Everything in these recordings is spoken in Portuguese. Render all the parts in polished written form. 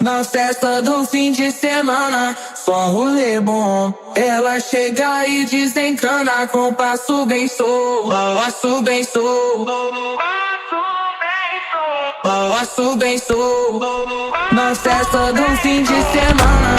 Na festa do fim de semana, só rolê bom. Ela chega e desencana com passo bem solto, passo bem solto, passo bem solto. Na festa do fim de semana.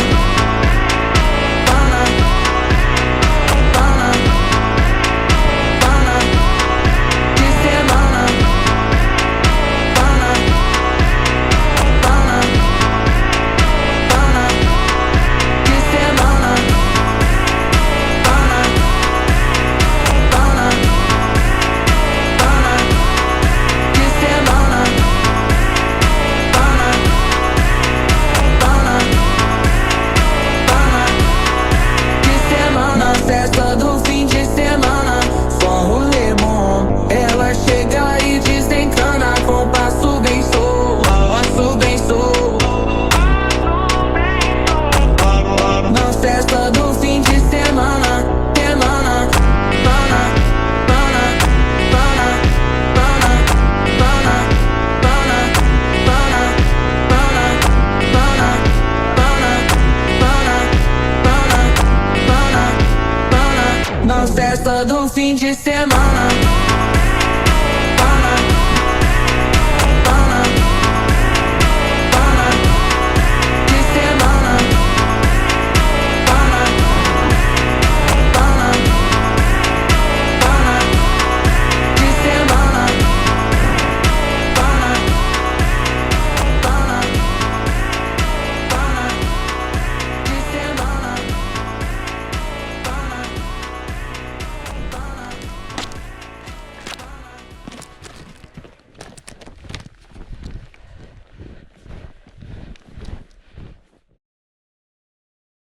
Festa do fim de semana, só rolê bom. Ela chega e desencana com passo bem solto, passo bem solto. Na festa do fim de semana, semana, pana, pana, pana, pana, pana, pana, pana, pana, pana, pana, pana, pana. Na festa do fim de semana.